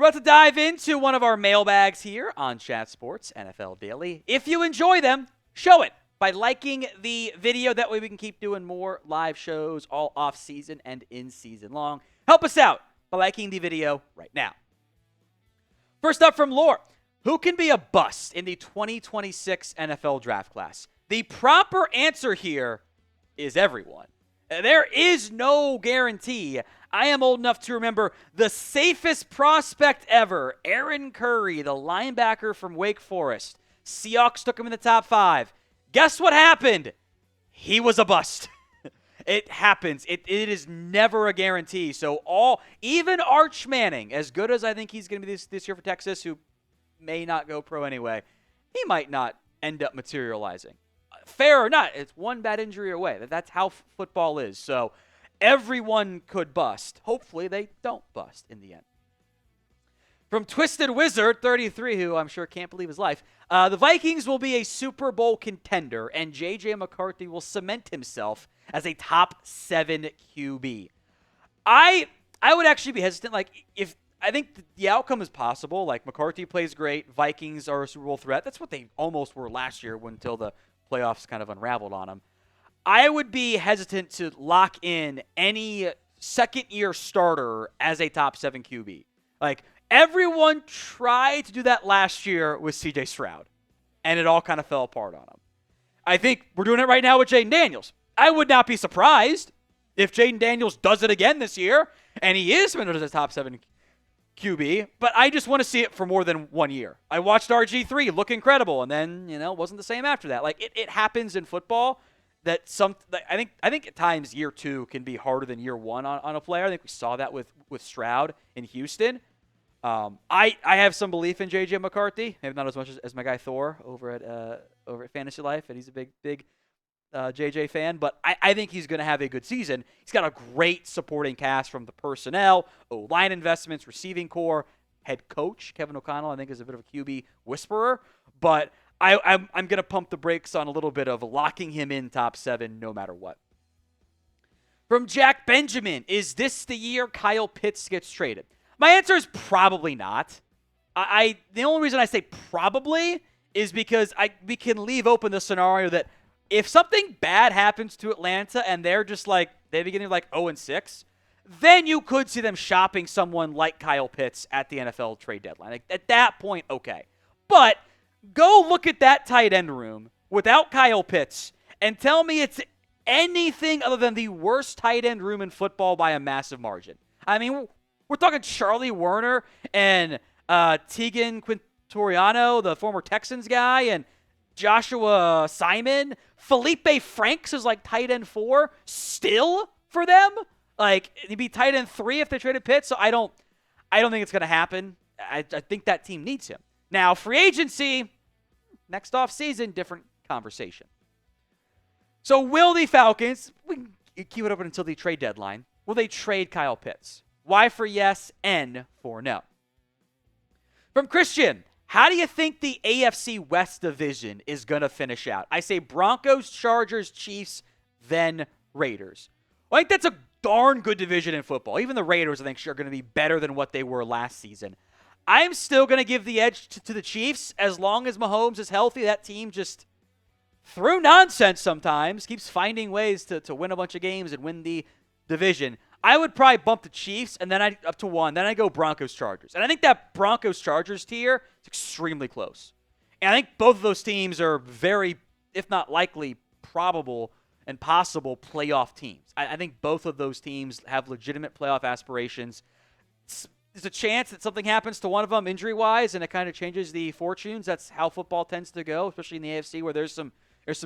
about to dive into one of our mailbags here on Chat Sports NFL Daily. If you enjoy them, show it by liking the video. That way we can keep doing more live shows all off-season and in-season long. Help us out by liking the video right now. First up from Lore. Who can be a bust in the 2026 NFL draft class? The proper answer here is everyone. There is no guarantee. I am old enough to remember the safest prospect ever, Aaron Curry, the linebacker from Wake Forest. Seahawks took him in the top 5. Guess what happened? He was a bust. It happens. It is never a guarantee. So even Arch Manning, as good as I think he's going to be this year for Texas, who may not go pro anyway, he might not end up materializing. Fair or not, it's one bad injury away. That's how football is. So everyone could bust. Hopefully they don't bust in the end. From Twisted Wizard 33, who I'm sure can't believe his life, the Vikings will be a Super Bowl contender, and J.J. McCarthy will cement himself as a top 7 QB. I would actually be hesitant. I think the outcome is possible. Like, McCarthy plays great. Vikings are a Super Bowl threat. That's what they almost were last year until the playoffs kind of unraveled on them. I would be hesitant to lock in any second-year starter as a top 7 QB. Like, everyone tried to do that last year with C.J. Stroud, and it all kind of fell apart on him. I think we're doing it right now with Jaden Daniels. I would not be surprised if Jaden Daniels does it again this year, and he is as a top 7 QB, but I just want to see it for more than 1 year. I watched RG3 look incredible, and then, it wasn't the same after that. Like, it happens in football that I think at times year 2 can be harder than year 1 on a player. I think we saw that with Stroud in Houston. I have some belief in J.J. McCarthy, maybe not as much as my guy Thor over at Fantasy Life, and he's a big J.J. fan, but I think he's going to have a good season. He's got a great supporting cast from the personnel, O-line investments, receiving core, head coach Kevin O'Connell, I think, is a bit of a QB whisperer, but I'm going to pump the brakes on a little bit of locking him in top 7 no matter what. From Jack Benjamin, is this the year Kyle Pitts gets traded? My answer is probably not. The only reason I say probably is because we can leave open the scenario that if something bad happens to Atlanta and they're just they begin 0-6, then you could see them shopping someone like Kyle Pitts at the NFL trade deadline. At that point, okay. But go look at that tight end room without Kyle Pitts and tell me it's anything other than the worst tight end room in football by a massive margin. I mean, we're talking Charlie Werner and Tegan Quintoriano, the former Texans guy, and Joshua Simon. Felipe Franks is tight end 4 still for them. He'd be tight end 3 if they traded Pitts. So I don't think it's going to happen. I think that team needs him. Now, free agency, next offseason, different conversation. So will the Falcons, we can keep it open until the trade deadline, will they trade Kyle Pitts? Y for yes, N for no. From Christian, how do you think the AFC West division is going to finish out? I say Broncos, Chargers, Chiefs, then Raiders. I think that's a darn good division in football. Even the Raiders, I think, are going to be better than what they were last season. I'm still going to give the edge to the Chiefs as long as Mahomes is healthy. That team just, through nonsense sometimes, keeps finding ways to win a bunch of games and win the division. I would probably bump the Chiefs and then up to 1. Then I go Broncos Chargers. And I think that Broncos Chargers tier is extremely close. And I think both of those teams are very, if not likely, probable and possible playoff teams. I think both of those teams have legitimate playoff aspirations. There's a chance that something happens to one of them injury-wise and it kind of changes the fortunes. That's how football tends to go, especially in the AFC where there's some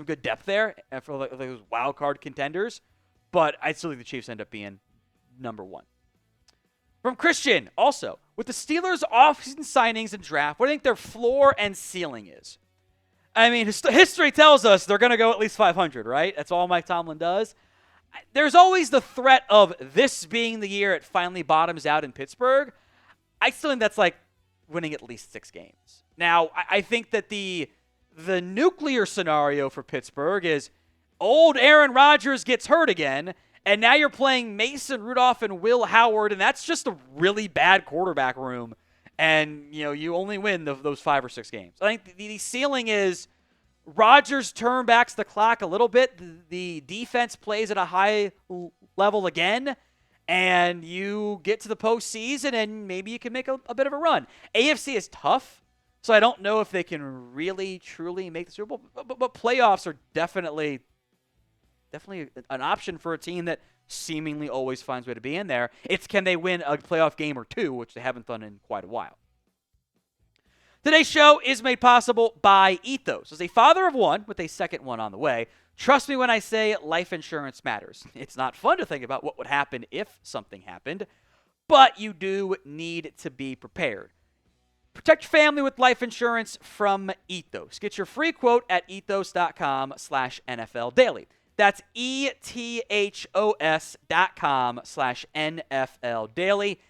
good depth there for those wild card contenders. But I still think the Chiefs end up being number 1. From Christian, also, with the Steelers' offseason signings and draft, what do you think their floor and ceiling is? I mean, history tells us they're going to go at least 500, right? That's all Mike Tomlin does. There's always the threat of this being the year it finally bottoms out in Pittsburgh. I still think that's winning at least 6 games. Now, I think that the nuclear scenario for Pittsburgh is old Aaron Rodgers gets hurt again, and now you're playing Mason Rudolph and Will Howard, and that's just a really bad quarterback room. and you only win those 5 or 6 games. I think the ceiling is Rodgers turn backs the clock a little bit. The defense plays at a high level again, and you get to the postseason, and maybe you can make a bit of a run. AFC is tough, so I don't know if they can really, truly make the Super Bowl, but playoffs are definitely an option for a team that seemingly always finds a way to be in there. It's can they win a playoff game or 2, which they haven't done in quite a while. Today's show is made possible by Ethos. As a father of one with a second one on the way, trust me when I say life insurance matters. It's not fun to think about what would happen if something happened, but you do need to be prepared. Protect your family with life insurance from Ethos. Get your free quote at ethos.com/NFL Daily. That's ethos.com/NFL Daily.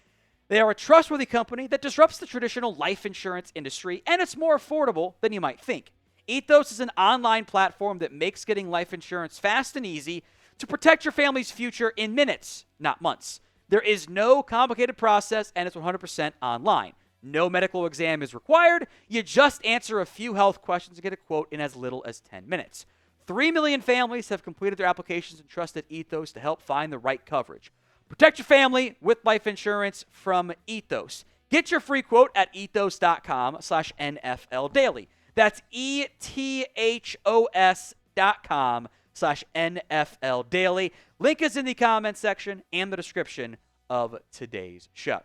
They are a trustworthy company that disrupts the traditional life insurance industry, and it's more affordable than you might think. Ethos is an online platform that makes getting life insurance fast and easy to protect your family's future in minutes, not months. There is no complicated process, and it's 100% online. No medical exam is required. You just answer a few health questions and get a quote in as little as 10 minutes. 3 million families have completed their applications and trusted Ethos to help find the right coverage. Protect your family with life insurance from Ethos. Get your free quote at ethos.com/NFL Daily. That's ethos.com/NFL Daily. Link is in the comment section and the description of today's show.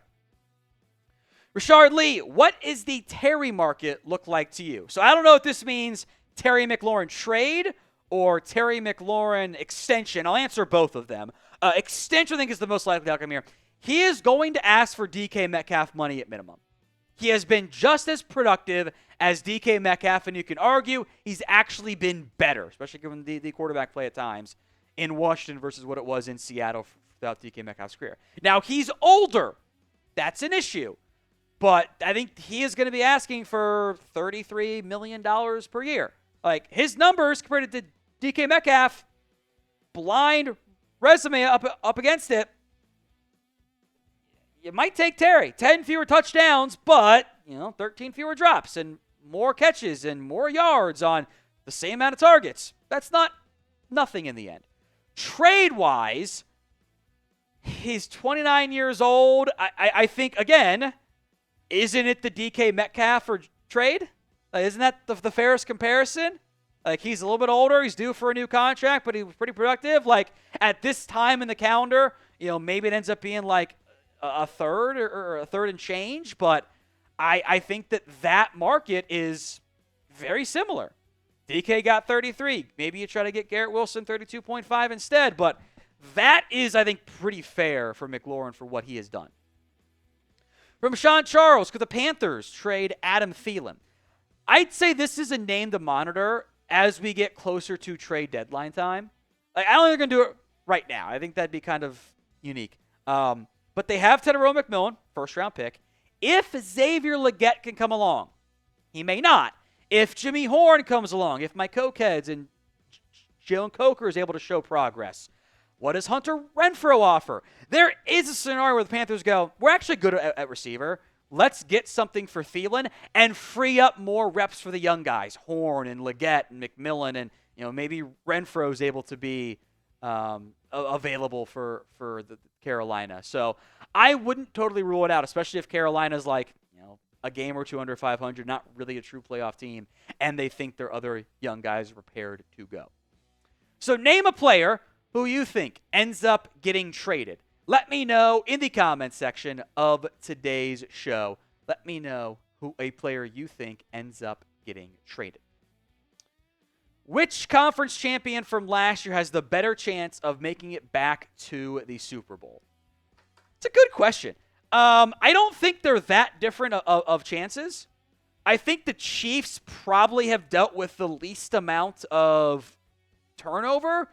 Richard Lee, what is the Terry market look like to you? So I don't know if this means Terry McLaurin trade or Terry McLaurin extension. I'll answer both of them. Extension, I think, is the most likely outcome here. He is going to ask for DK Metcalf money at minimum. He has been just as productive as DK Metcalf, and you can argue he's actually been better, especially given the quarterback play at times in Washington versus what it was in Seattle without DK Metcalf's career. Now, he's older. That's an issue. But I think he is going to be asking for $33 million per year. Like, his numbers compared to DK Metcalf, blind resume up against it, you might take Terry. 10 fewer touchdowns, but 13 fewer drops and more catches and more yards on the same amount of targets. That's not nothing in the end. Trade-wise, he's 29 years old. I think, again, isn't it the DK Metcalf or trade? Isn't that the fairest comparison? Like, he's a little bit older. He's due for a new contract, but he was pretty productive. Like, at this time in the calendar, maybe it ends up being like a third or a third and change. But I think that market is very similar. DK got 33. Maybe you try to get Garrett Wilson 32.5 instead. But that is, I think, pretty fair for McLaurin for what he has done. From Sean Charles, could the Panthers trade Adam Thielen? I'd say this is a name to monitor as we get closer to trade deadline time. Like, I don't think they're going to do it right now. I think that'd be kind of unique. But they have Tedero McMillan, first-round pick. If Xavier Legette can come along, he may not. If Jimmy Horn comes along, if Mike Cokeheads and Jalen Coker is able to show progress, what does Hunter Renfrow offer? There is a scenario where the Panthers go, we're actually good at receiver. Let's get something for Thielen and free up more reps for the young guys, Horn and Legette and McMillan, and maybe Renfrow is able to be available for the Carolina. So I wouldn't totally rule it out, especially if Carolina's like a game or two under 500, not really a true playoff team, and they think their other young guys are prepared to go. So name a player who you think ends up getting traded. Let me know in the comments section of today's show. Let me know who a player you think ends up getting traded. Which conference champion from last year has the better chance of making it back to the Super Bowl? It's a good question. I don't think they're that different of chances. I think the Chiefs probably have dealt with the least amount of turnover.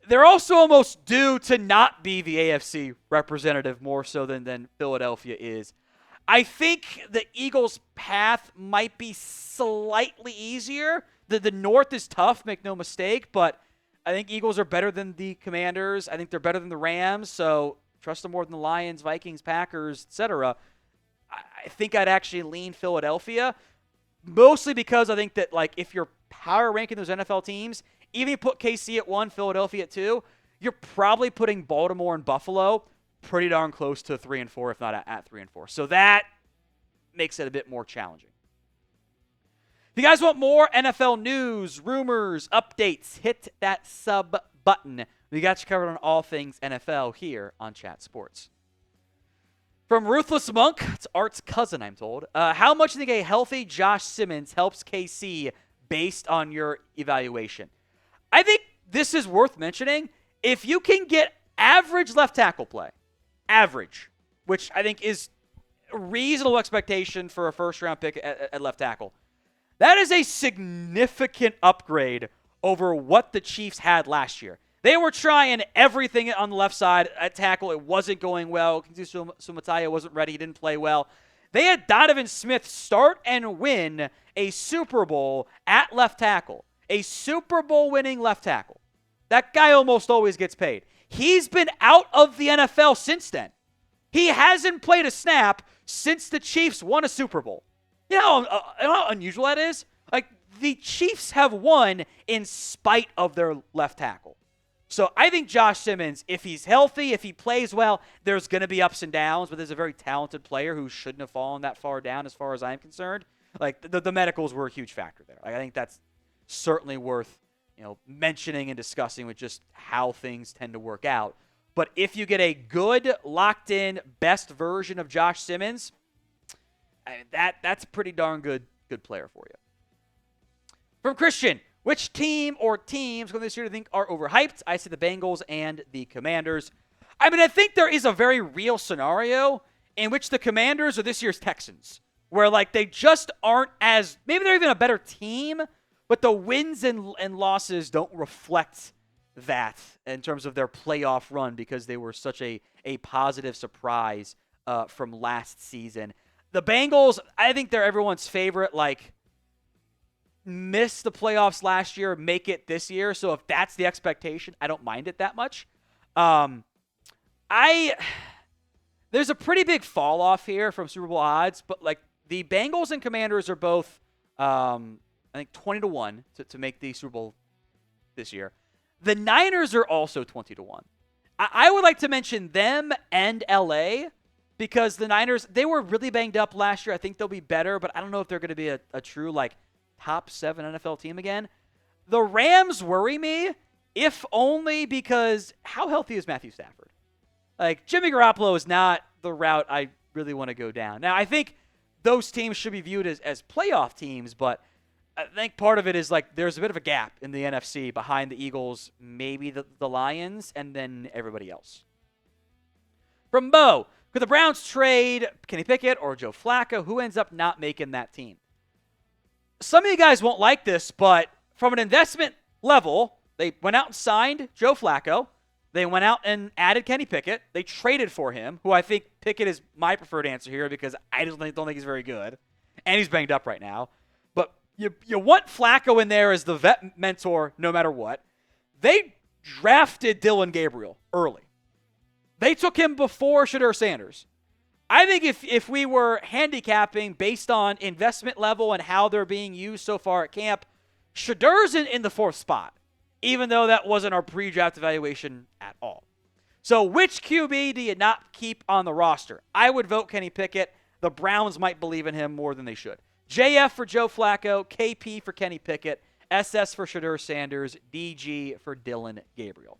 They're also almost due to not be the AFC representative more so than Philadelphia is. I think the Eagles' path might be slightly easier. The North is tough, make no mistake, but I think Eagles are better than the Commanders. I think they're better than the Rams, so trust them more than the Lions, Vikings, Packers, etc. I think I'd actually lean Philadelphia, mostly because I think that, like, if you're power ranking those NFL teams, even if you put KC at 1, Philadelphia at 2, you're probably putting Baltimore and Buffalo pretty darn close to 3 and 4, if not at 3 and 4. So that makes it a bit more challenging. If you guys want more NFL news, rumors, updates, hit that sub button. We got you covered on all things NFL here on Chat Sports. From Ruthless Monk, it's Art's cousin, I'm told. How much do you think a healthy Josh Simmons helps KC based on your evaluation? I think this is worth mentioning. If you can get average left tackle play, average, which I think is a reasonable expectation for a first-round pick at left tackle, that is a significant upgrade over what the Chiefs had last year. They were trying everything on the left side at tackle. It wasn't going well. Sumataya wasn't ready. He didn't play well. They had Donovan Smith start and win a Super Bowl at left tackle. A Super Bowl winning left tackle. That guy almost always gets paid. He's been out of the NFL since then. He hasn't played a snap since the Chiefs won a Super Bowl. You know how unusual that is? Like, the Chiefs have won in spite of their left tackle. So I think Josh Simmons, if he's healthy, if he plays well, there's going to be ups and downs, but there's a very talented player who shouldn't have fallen that far down as far as I'm concerned. Like, the medicals were a huge factor there. Like, I think that's certainly worth, mentioning and discussing with just how things tend to work out. But if you get a good, locked-in, best version of Josh Simmons, that's a pretty darn good player for you. From Christian, which team or teams going this year do you think are overhyped? I say the Bengals and the Commanders. I mean, I think there is a very real scenario in which the Commanders are this year's Texans, where, like, they just aren't as, maybe they're even a better team, but the wins and losses don't reflect that in terms of their playoff run because they were such a positive surprise from last season. The Bengals, I think they're everyone's favorite, like, missed the playoffs last year, make it this year. So if that's the expectation, I don't mind it that much. There's a pretty big fall off here from Super Bowl odds, but, like, the Bengals and Commanders are both, I think 20-1 to make the Super Bowl this year. The Niners are also 20-1. I would like to mention them and LA because the Niners, they were really banged up last year. I think they'll be better, but I don't know if they're going to be a true, like, top 7 NFL team again. The Rams worry me, if only because how healthy is Matthew Stafford? Like, Jimmy Garoppolo is not the route I really want to go down. Now, I think those teams should be viewed as playoff teams, but I think part of it is, like, there's a bit of a gap in the NFC behind the Eagles, maybe the Lions, and then everybody else. From Bo, could the Browns trade Kenny Pickett or Joe Flacco? Who ends up not making that team? Some of you guys won't like this, but from an investment level, they went out and signed Joe Flacco. They went out and added Kenny Pickett. They traded for him, who I think Pickett is my preferred answer here because I don't think he's very good. And he's banged up right now. But you want Flacco in there as the vet mentor no matter what. They drafted Dylan Gabriel early. They took him before Shedeur Sanders. I think if we were handicapping based on investment level and how they're being used so far at camp, Shedeur's in the 4th spot, even though that wasn't our pre-draft evaluation at all. So which QB do you not keep on the roster? I would vote Kenny Pickett. The Browns might believe in him more than they should. JF for Joe Flacco, KP for Kenny Pickett, SS for Shedeur Sanders, DG for Dylan Gabriel.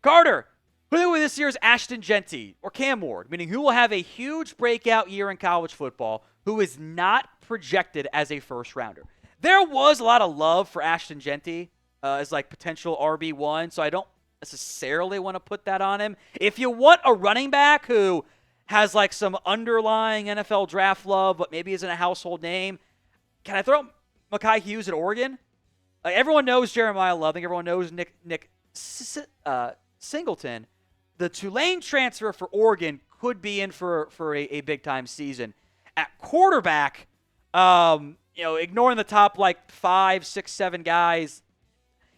Carter, who will this year's Ashton Genty or Cam Ward, meaning who will have a huge breakout year in college football, who is not projected as a first-rounder? There was a lot of love for Ashton Genty as, like, potential RB1, so I don't necessarily want to put that on him. If you want a running back who has, like, some underlying NFL draft love but maybe isn't a household name, can I throw Mekhi Hughes at Oregon? Like, everyone knows Jeremiah Love. I think everyone knows Nick Singleton. The Tulane transfer for Oregon could be in for a big-time season. At quarterback, ignoring the top, like, 5, 6, 7 guys,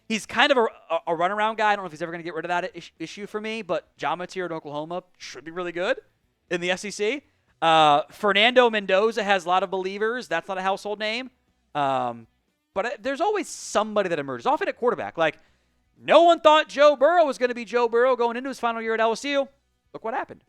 he's kind of a runaround guy. I don't know if he's ever going to get rid of that issue for me, but John Mateer at Oklahoma should be really good in the SEC. Fernando Mendoza has a lot of believers. That's not a household name. But there's always somebody that emerges, often at quarterback. Like, no one thought Joe Burrow was going to be Joe Burrow going into his final year at LSU. Look what happened.